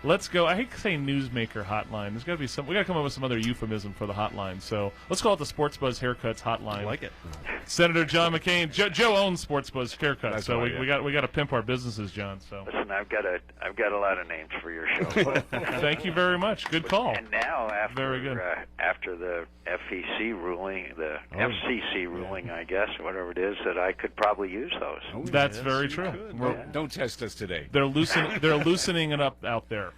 Let's go. I hate to say newsmaker hotline. There's got to be some. We got to come up with some other euphemism for the hotline. So let's call it the Sports Buzz Haircuts hotline. I like it. Senator John McCain. Joe owns Sports Buzz Haircuts, That's so right, we got to pimp our businesses, John. So Listen, I've got a lot of names for your show. thank you very much. Good call. And now Very good. After the FEC ruling, the FCC ruling, I guess, whatever it is, that I could probably use those. Oh, That's yes, very you true. could. Don't test us today. They're loosening it up out there.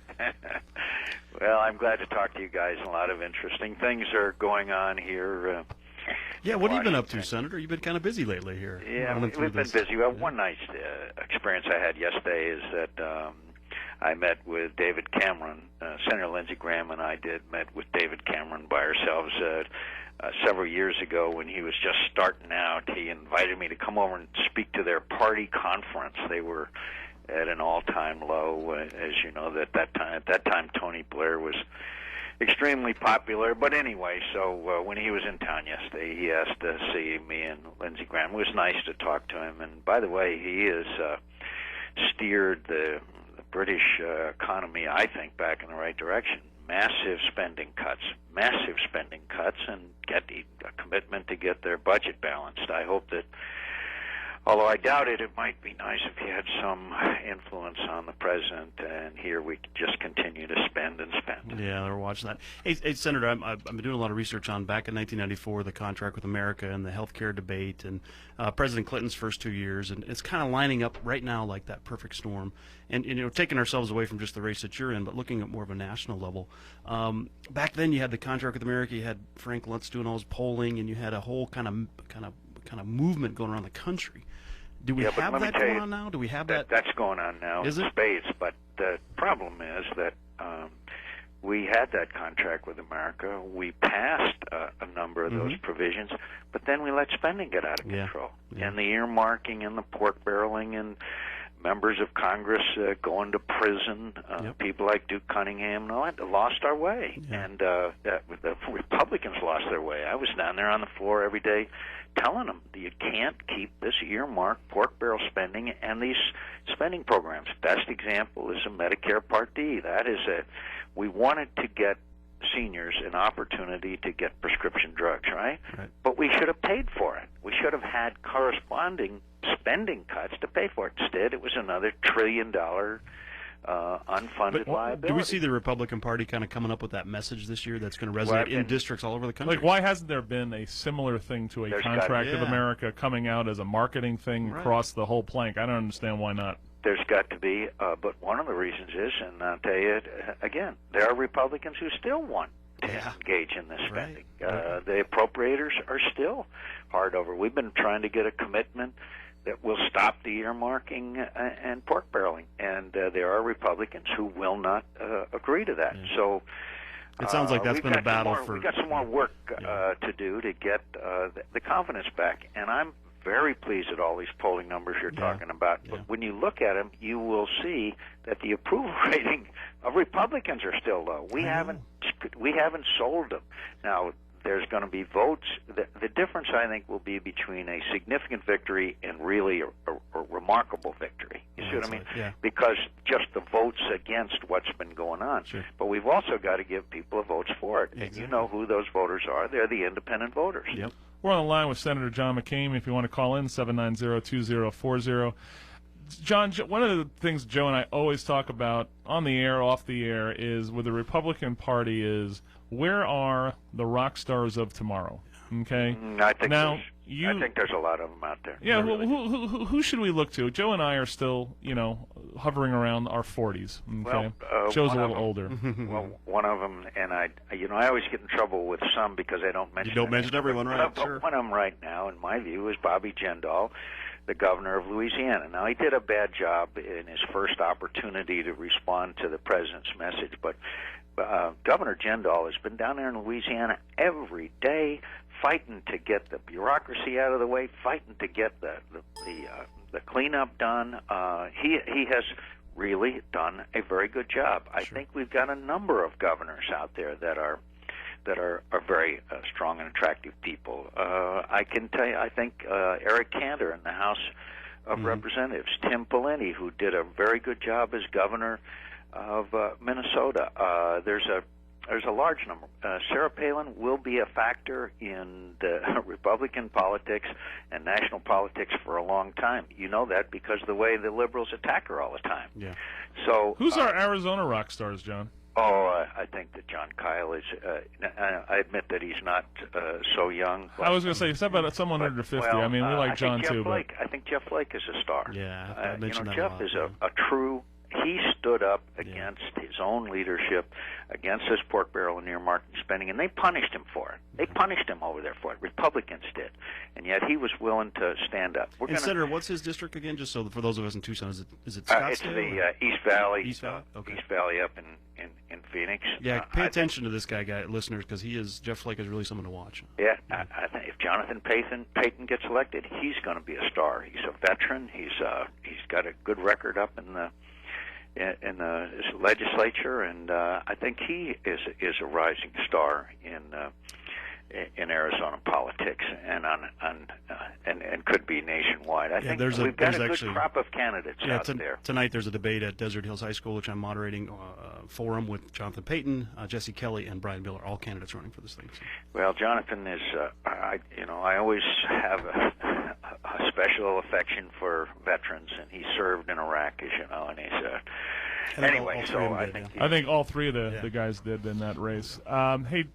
Well, I'm glad to talk to you guys. A lot of interesting things are going on here. Yeah, what have you been up to, Senator? You've been kind of busy lately here. Yeah, we've been busy. Well, one nice experience I had yesterday is that I met with David Cameron. Senator Lindsey Graham and I met with David Cameron by ourselves several years ago when he was just starting out. He invited me to come over and speak to their party conference. They were at an all-time low, as you know. At that time, Tony Blair was extremely popular. But anyway, so when he was in town yesterday, he asked to see me and Lindsey Graham. It was nice to talk to him. And by the way, he has steered the British economy, I think, back in the right direction. Massive spending cuts, and get a commitment to get their budget balanced. I hope that, although I doubt it, it might be nice if he had some influence on the president, and here we just continue to spend and spend. Yeah, we're watching that. Hey Senator, I've been doing a lot of research on back in 1994, the contract with America and the health care debate, and President Clinton's first 2 years, and it's kind of lining up right now like that perfect storm. And taking ourselves away from just the race that you're in, but looking at more of a national level. Back then, you had the contract with America, you had Frank Luntz doing all his polling, and you had a whole kind of movement going around the country. Do we have that going on now? Do we have that? That's going on now in spades, but the problem is that we had that contract with America. We passed a number of those provisions, but then we let spending get out of control. Yeah. And the earmarking and the pork barreling and members of Congress going to prison, people like Duke Cunningham and all that, lost our way. Yeah. And the Republicans lost their way. I was down there on the floor every day telling them, you can't keep this earmark pork barrel spending and these spending programs. Best example is a Medicare Part D. We wanted to get seniors an opportunity to get prescription drugs, right? But we should have paid for it. We should have had corresponding spending cuts to pay for it. Instead, it was another $1 trillion unfunded liability. Do we see the Republican Party kind of coming up with that message this year that's going to resonate in districts all over the country? Like, why hasn't there been a similar thing to a contract of America coming out as a marketing thing across the whole plank? I don't understand why not. There's got to be, but one of the reasons is, and I'll tell you again, there are Republicans who still want to engage in this spending. The appropriators are still hard over. We've been trying to get a commitment that will stop the earmarking and pork barreling, and there are Republicans who will not agree to that. So it sounds like that's been a battle we've got some more work to do to get the confidence back, and I'm very pleased at all these polling numbers you're talking about. But when you look at them, you will see that the approval rating of Republicans are still low. We haven't sold them. Now, there's going to be votes. The difference, I think, will be between a significant victory and really a remarkable victory. You see what I mean? Yeah. Because just the votes against what's been going on. Sure. But we've also got to give people votes for it. Exactly. And you know who those voters are. They're the independent voters. Yep. We're on the line with Senator John McCain. If you want to call in, 790-2040. John, one of the things Joe and I always talk about on the air, off the air, is with the Republican Party is where are the rock stars of tomorrow? Okay. I think there's a lot of them out there. Yeah. Well, who should we look to? Joe and I are still, hovering around our 40s. Okay. Well, Joe's a little older. Well, one of them, and I always get in trouble with some because I don't mention. You don't mention everyone, right? But one of them right now, in my view, is Bobby Jindal, the governor of Louisiana. Now, he did a bad job in his first opportunity to respond to the president's message, but Governor Jindal has been down there in Louisiana every day, fighting to get the bureaucracy out of the way, fighting to get the cleanup done. He has really done a very good job. I think we've got a number of governors out there that are very strong and attractive people. I can tell you, I think Eric Cantor in the House of Representatives, Tim Pawlenty, who did a very good job as governor Minnesota. There's a large number. Sarah Palin will be a factor in the Republican politics and national politics for a long time. You know that because of the way the liberals attack her all the time. Yeah. So who's our Arizona rock stars, John? Oh, I think that John Kyle is. I admit that he's not so young. I was going to say, someone under 50. Well, I mean, we like John Jeff too. Flake. I think Jeff Flake is a star. Yeah, I mentioned that Jeff a lot, is yeah. a true. He stood up against his own leadership, against this pork barrel and earmark spending, and they punished him for it. They punished him over there for it. Republicans did, and yet he was willing to stand up. Senator, what's his district again? Just so for those of us in Tucson, is it Scottsdale? It's the East Valley. East Valley. Okay. East Valley up in Phoenix. Yeah, pay attention to this guy, listeners, because Jeff Flake is really someone to watch. Yeah, I think if Jonathan Payton gets elected, he's going to be a star. He's a veteran. He's got a good record up in the legislature, and I think he is a rising star in Arizona politics and and could be nationwide. I think we've got a good crop of candidates out there. Tonight there's a debate at Desert Hills High School, which I'm moderating, forum with Jonathan Payton, Jesse Kelly, and Brian Miller, all candidates running for this thing. So. Well, Jonathan is, I always have a special affection for veterans, and he served in Iraq, as you know, and he's anyway. I think all three of the guys did in that race. Hey,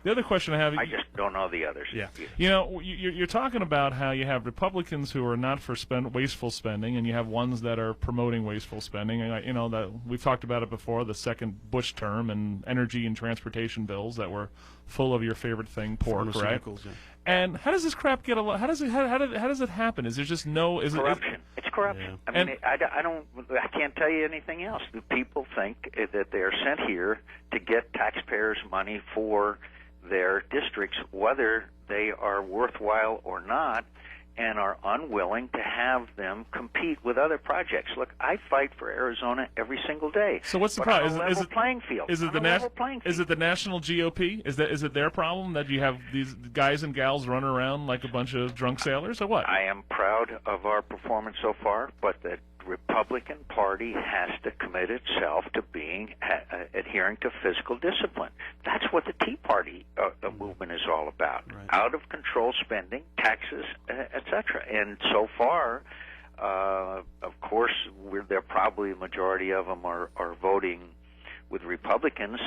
the other question I have. I just don't know the others. Yeah. You know, you're talking about how you have Republicans who are not for wasteful spending, and you have ones that are promoting wasteful spending. And that we've talked about it before, the second Bush term, and energy and transportation bills that were full of your favorite thing, pork, right? Yeah. And how does this crap get? How does it happen? Is there just no? Is corruption? It's corruption. Yeah. I mean, I can't tell you anything else. The people think that they are sent here to get taxpayers' money for their districts, whether they are worthwhile or not, and are unwilling to have them compete with other projects. Look, I fight for Arizona every single day. So what's the problem? Is it playing field? Is it the national GOP? Is it their problem that you have these guys and gals running around like a bunch of drunk sailors, or what? I am proud of our performance so far, but the Republican Party has to commit itself to being adhering to fiscal discipline. That's what the Tea Party movement is all about. Right. Out of control spending, taxes, etc. And so far, of course, there probably a majority of them are voting with Republicans,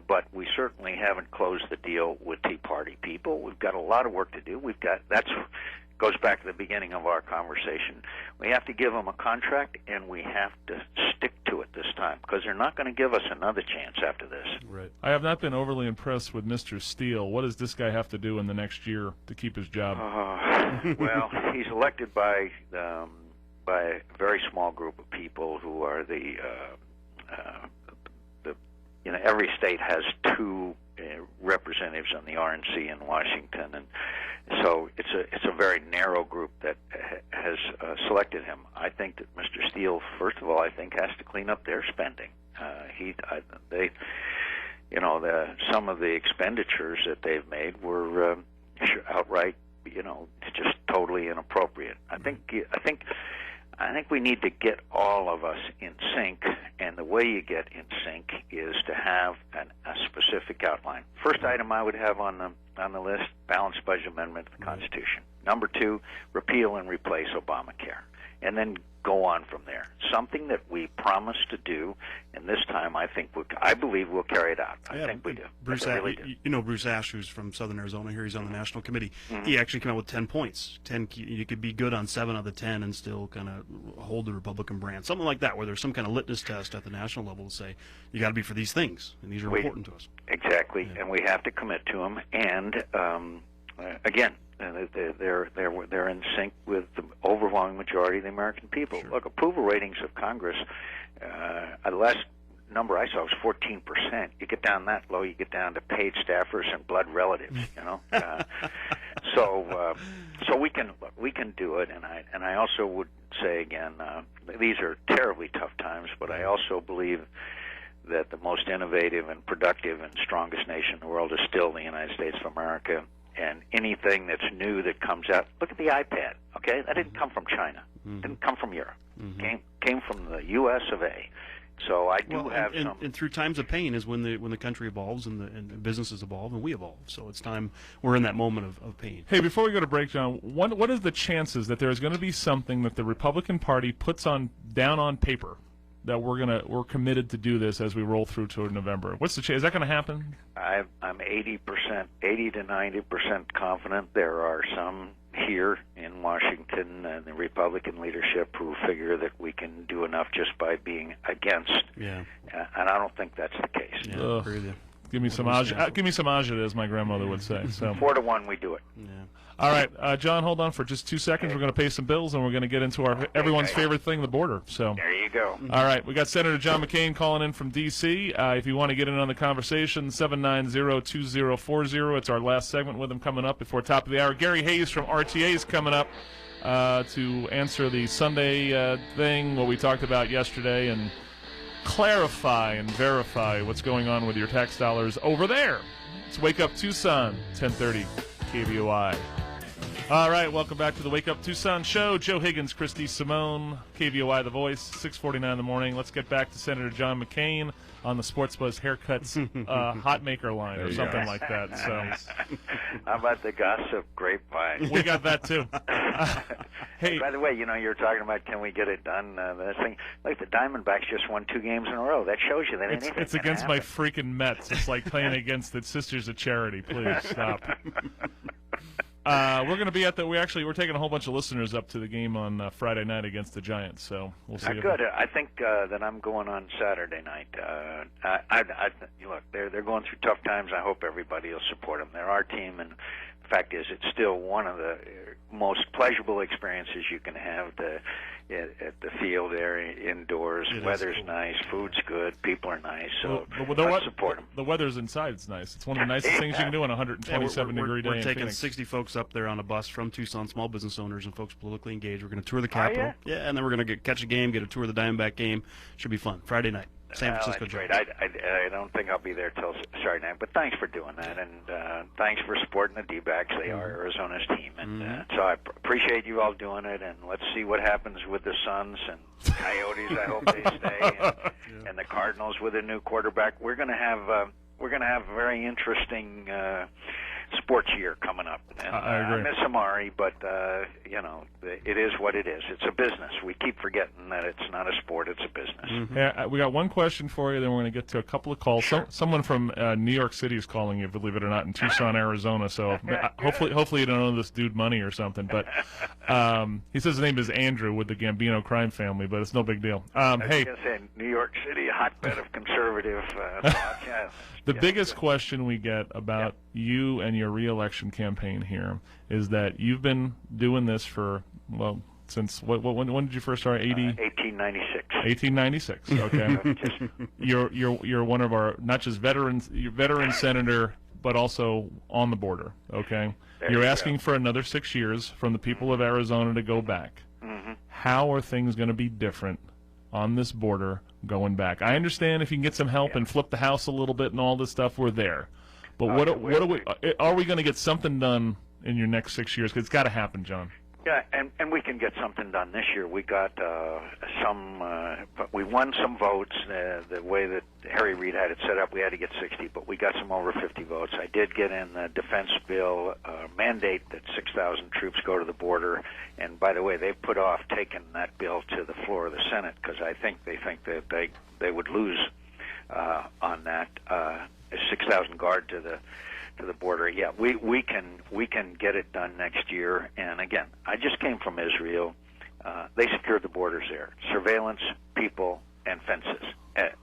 but we certainly haven't closed the deal with Tea Party people. We've got a lot of work to do. Goes back to the beginning of our conversation. We have to give them a contract, and we have to stick to it this time, because they're not going to give us another chance after this. Right. I have not been overly impressed with Mr. Steele. What does this guy have to do in the next year to keep his job? Well, he's elected by a very small group of people who are every state has two representatives on the RNC in Washington, and so it's a very narrow group that has selected him. I think that Mr. Steele, first of all, has to clean up their spending. Some of the expenditures that they've made were outright, just totally inappropriate. I think we need to get all of us in sync, and the way you get in sync is to have a specific outline. First item I would have on the list: balanced budget amendment to the Constitution. Number 2, repeal and replace Obamacare, and then go on from there. Something that we promised to do, and this time I believe we'll carry it out. I think we do. Bruce Ash, who's from Southern Arizona here, he's on the national committee. Mm-hmm. He actually came out with 10 points. 10, you could be good on 7 of the 10 and still kind of hold the Republican brand. Something like that, where there's some kind of litmus test at the national level to say, you got to be for these things, and these are important to us. Exactly, and we have to commit to them. And again, they're in sync with the overwhelming majority of the American people. Sure. Look, approval ratings of Congress, the last number I saw was 14%. You get down that low, you get down to paid staffers and blood relatives. So we can do it. And I also would say again, these are terribly tough times, but I also believe that the most innovative and productive and strongest nation in the world is still the United States of America. And anything that's new that comes out, look at the iPad, okay? That didn't come from China. It didn't come from Europe. Came from the U.S. of A. So I do have some. And through times of pain is when the country evolves and the businesses evolve and we evolve. So it's time we're in that moment of pain. Hey, before we go to break, John, what is the chances that there is going to be something that the Republican Party puts down on paper that we're committed to do this as we roll through to November? What's the chance? Is that going to happen? I'm 80% to 90% confident. There are some here in Washington and the Republican leadership who figure that we can do enough just by being against. Yeah. And I don't think that's the case. Yeah, agree with you. Give me some agita, as my grandmother would say. So 4-1, we do it. Yeah. All right, John, hold on for just 2 seconds. We're going to pay some bills, and we're going to get into everyone's favorite thing, the border. So there you go. All right, we got Senator John McCain calling in from D.C. If you want to get in on the conversation, 790-2040. It's our last segment with him coming up before top of the hour. Gary Hayes from RTA is coming up to answer the Sunday thing, what we talked about yesterday, and clarify and verify what's going on with your tax dollars over there. It's Wake Up Tucson, 1030 KVOI. All right, welcome back to the Wake Up Tucson show. Joe Higgins, Christy Simone, KVOI The Voice, 6:49 in the morning. Let's get back to Senator John McCain on the Sports Buzz Haircuts hot maker line or something like that. So, how about the gossip grapevine? We got that too. Hey, by the way, you're talking about can we get it done? This thing, like the Diamondbacks just won 2 games in a row. That shows you that anything it's against my freaking Mets. It's like playing against the Sisters of Charity. Please stop. We're going to be at we're taking a whole bunch of listeners up to the game on Friday night against the Giants, so we'll see. Good. I think that I'm going on Saturday night. Look, they're going through tough times. I hope everybody will support them. They're our team, and the fact is, it's still one of the most pleasurable experiences you can have at the field area, indoors. Weather's nice, food's good, people are nice, so let's support them. The weather's inside is nice. It's one of the nicest things you can do on a 127-degree day. We're taking Phoenix. 60 folks up there on a bus from Tucson, small business owners and folks politically engaged. We're going to tour the Capitol. Yeah, and then we're going to catch a game, get a tour of the Diamondback game. Should be fun. Friday night. San Francisco. That's great. I don't think I'll be there till Saturday night, but thanks for doing that, and thanks for supporting the D-backs. They are Arizona's team, and so I appreciate you all doing it, and let's see what happens with the Suns and Coyotes. I hope they stay, and the Cardinals with a new quarterback. We're going to have a very interesting sports year coming up. And, I agree. I miss Amari, but it is what it is. It's a business. We keep forgetting that it's not a sport; it's a business. Mm-hmm. Yeah, we got one question for you. Then we're going to get to a couple of calls. Sure. Someone from New York City is calling you, believe it or not, in Tucson, Arizona. So hopefully you don't owe this dude money or something. But he says his name is Andrew with the Gambino crime family, but it's no big deal. Hey, I was going to say New York City, a hotbed of conservative thought. The biggest question we get about you and your re-election campaign here is that you've been doing this for, since when did you first start? 1896. 1896. Okay. You're one of our not just veterans. You're veteran senator, but also on the border. Okay. You're asking for another 6 years from the people of Arizona to go back. Mm-hmm. How are things going to be different on this border going back? I understand if you can get some help and flip the house a little bit and all this stuff, we're there. But are we going to get something done in your next 6 years? Because it's got to happen, John. Yeah, and we can get something done this year. We got we won some votes. The way that Harry Reid had it set up, we had to get 60, but we got some over 50 votes. I did get in the defense bill mandate that 6,000 troops go to the border. And by the way, they put off taking that bill to the floor of the Senate because they think that they would lose on that 6,000 guard to the border. Yeah, we can get it done next year. And again, I just came from Israel. They secured the borders there. Surveillance, people, and fences.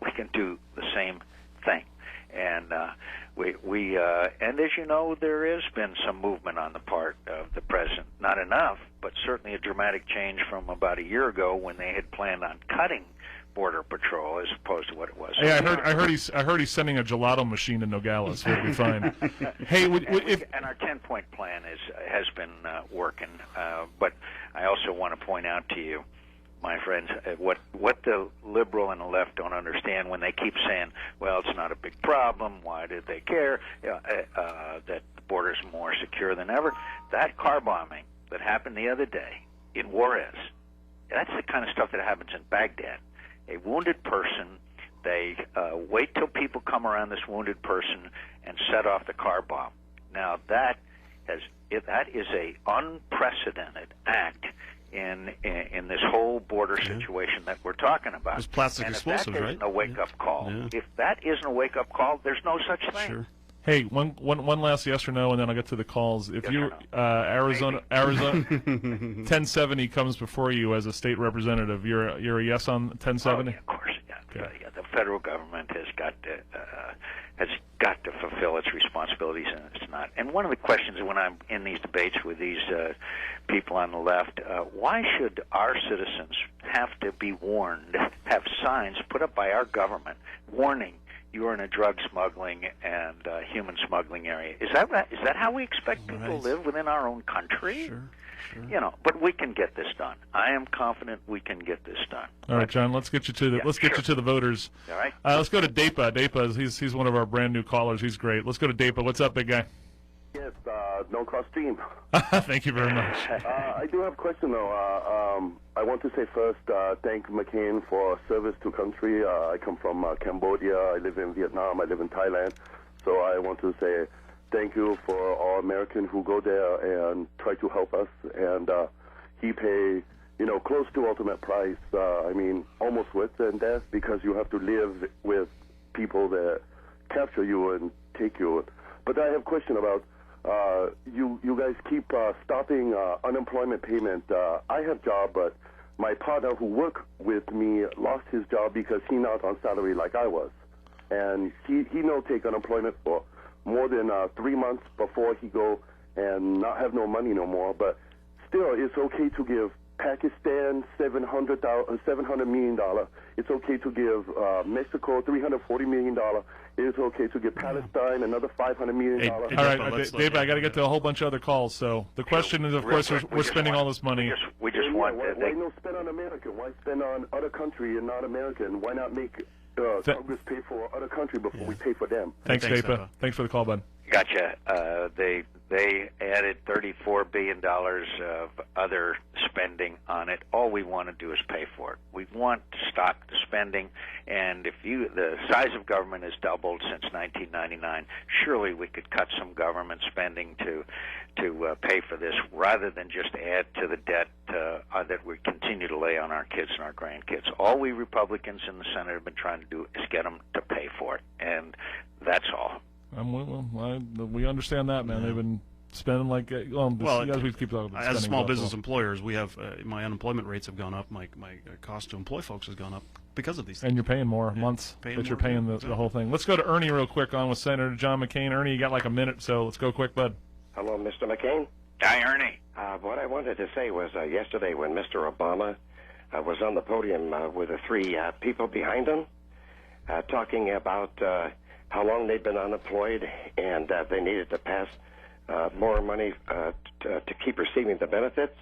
We can do the same thing. And and as you know, there has been some movement on the part of the president. Not enough, but certainly a dramatic change from about a year ago when they had planned on cutting Border Patrol as opposed to what it was. Yeah, I heard he's sending a gelato machine to Nogales. We'll be fine. Hey, and our 10-point plan has been working. But I also want to point out to you, my friends, what the liberal and the left don't understand when they keep saying, "Well, it's not a big problem. Why did they care?" That the border's more secure than ever. That car bombing that happened the other day in Juarez, that's the kind of stuff that happens in Baghdad. a wounded person. They wait till people come around this wounded person and set off the car bomb. Now that is a unprecedented act in this whole border situation that we're talking about. Those plastic and explosives, if that right? isn't a wake-up call, Yeah. if that isn't a wake-up call, there's no such thing. Sure. Hey, one last yes or no, and then I'll get to the calls. If Yes you or no? Arizona 1070 comes before you as a state representative, you're a yes on 1070. Oh, yeah, of course, yeah. Okay. Yeah. The federal government has got to fulfill its responsibilities, and it's not. And one of the questions when I'm in these debates with these people on the left, why should our citizens have to be warned, have signs put up by our government warning you're in a drug smuggling and human smuggling area? Is that how we expect people to live within our own country? Sure. But we can get this done. I am confident we can get this done. All right, John. Let's get you to the you to the voters. All right. Let's go to Depa. Depa, he's one of our brand new callers. He's great. Let's go to Depa. What's up, big guy? Yes, no cross stream. Thank you very much. I do have a question though. I want to say first, thank McCAIN for service to country. I come from Cambodia. I live in Vietnam. I live in Thailand. So I want to say thank you for all Americans who go there and try to help us. And he pay, close to ultimate price. I mean, almost worse than death because you have to live with people that capture you and take you. But I have a question about you guys keep stopping unemployment payment. I have job, but my partner who worked with me lost his job because he not on salary like I was. And he no take unemployment for more than 3 months before he go and not have no money no more. But still, it's okay to give Pakistan $700 million. It's okay to give Mexico $340 million. It's okay to give Palestine another $500 million. All right, Dave, I got to get to a whole bunch of other calls. So the question is, of course, we're spending all this money. We just want. Why not spend on America? Why spend on other country and not American? Why not make Congress pay for other country before we pay for them? Thanks, Depa. Thanks for the call, bud. Gotcha. They added $34 billion of other spending on it. All we want to do is pay for it. We want to stop the spending, and the size of government has doubled since 1999. Surely we could cut some government spending to pay for this, rather than just add to the debt that we continue to lay on our kids and our grandkids. All we Republicans in the Senate have been trying to do is get them to pay for it, and that's all. We understand that, man. They've been spending like we keep talking about as small business employers, we have my unemployment rates have gone up. My cost to employ folks has gone up because of these things. And you're paying more months that you're paying the whole thing. Let's go to Ernie real quick on with Senator John McCain. Ernie, you got like a minute, so let's go quick, bud. Hello, Mr. McCain. Hi, Ernie. What I wanted to say was yesterday when Mr. Obama was on the podium with the three people behind him talking about how long they've been unemployed and they needed to pass more money to keep receiving the benefits.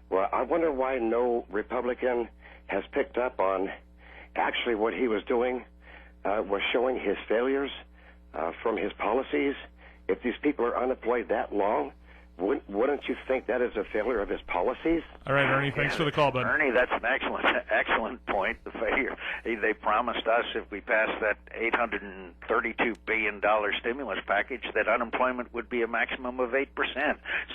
Well, I wonder why no Republican has picked up on actually what he was doing was showing his failures from his policies. If these people are unemployed that long, wouldn't you think that is a failure of his policies? All right, Ernie, thanks for the call, bud. Ernie, that's an excellent point. The failure. They promised us if we passed that $832 billion stimulus package that unemployment would be a maximum of 8%.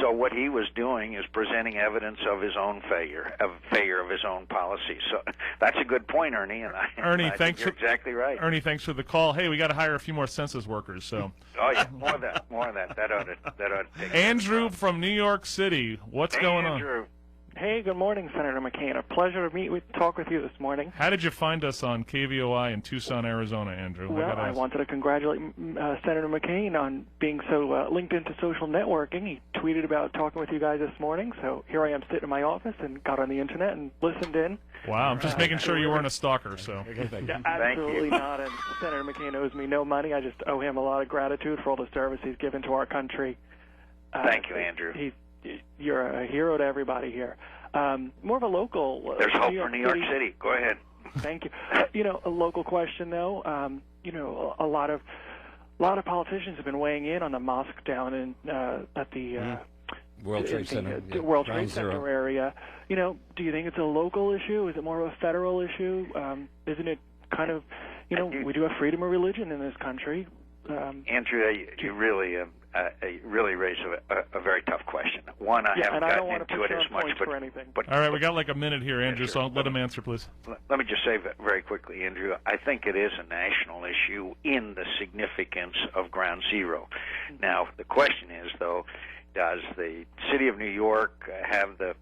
So what he was doing is presenting evidence of his own failure of his own policies. So that's a good point, Ernie. And Ernie, I think you're exactly right. Ernie, thanks for the call. Hey, we got to hire a few more census workers. So. Oh yeah, more of that. That ought to take Andrew from New York City. What's going Andrew. on? Hey, good morning, Senator McCain. A pleasure to talk with you this morning. How did you find us on KVOI in Tucson, Arizona, Andrew? Well, I wanted to congratulate Senator McCain on being so linked into social networking. He tweeted about talking with you guys this morning, so here I am sitting in my office and got on the internet and listened in. Wow, I'm just making sure you weren't a stalker. So absolutely not. And Senator McCain owes me no money. I just owe him a lot of gratitude for all the service he's given to our country. Thank you, Andrew. You're a hero to everybody here. More of a local. There's hope for New York City. Go ahead. Thank you. A local question though. A lot of politicians have been weighing in on the mosque down in at the World Trade Center. the World Ground Trade Center Zero. area. You know, do you think it's a local issue? Is it more of a federal issue? Isn't it kind of, you know, we do have freedom of religion in this country. Andrew, you really raise a very tough question. One, I haven't gotten into it as much, but all right, we got like a minute here, Andrew. So let him answer, please. Let me just say very quickly, Andrew. I think it is a national issue in the significance of Ground Zero. Now, the question is, though, does the city of New York have the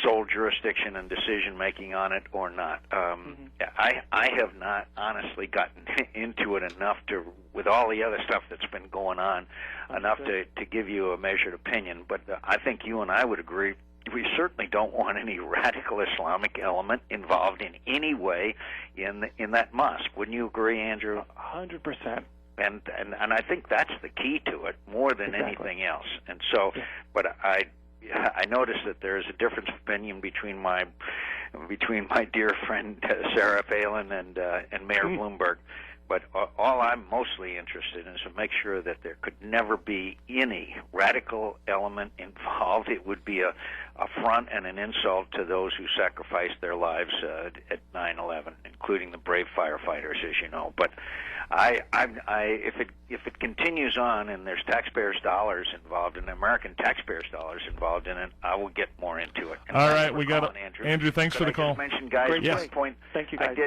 sole jurisdiction and decision making on it or not? I have not honestly gotten into it enough to, with all the other stuff that's been going on, enough to give you a measured opinion. But I think you and I would agree. We certainly don't want any radical Islamic element involved in any way in that mosque. Wouldn't you agree, Andrew? 100%. And I think that's the key to it more than anything else. And so, but I noticed that there is a difference of opinion between my dear friend Sarah Palin and Mayor Bloomberg. But all I'm mostly interested in is to make sure that there could never be any radical element involved. It would be a affront and an insult to those who sacrificed their lives at 9/11, including the brave firefighters, as you know. But if it continues on and there's taxpayers' dollars involved and American taxpayers' dollars involved in it, I will get more into it. And all right, we got it. Andrew, thanks for the call. Just mention, guys, at this point, thank you, guys.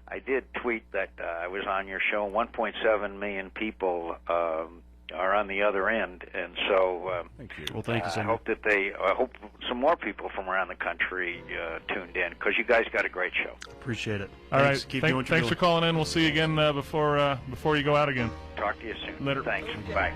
I did tweet that I was on your show. 1.7 million people are on the other end, and so thank you. Well, thank you, I hope that I hope some more people from around the country tuned in, because you guys got a great show. Appreciate it. All thanks. right, Keep doing what you're thanks for calling in. We'll see you again before you go out again. Talk to you soon. Later. Thanks. Bye.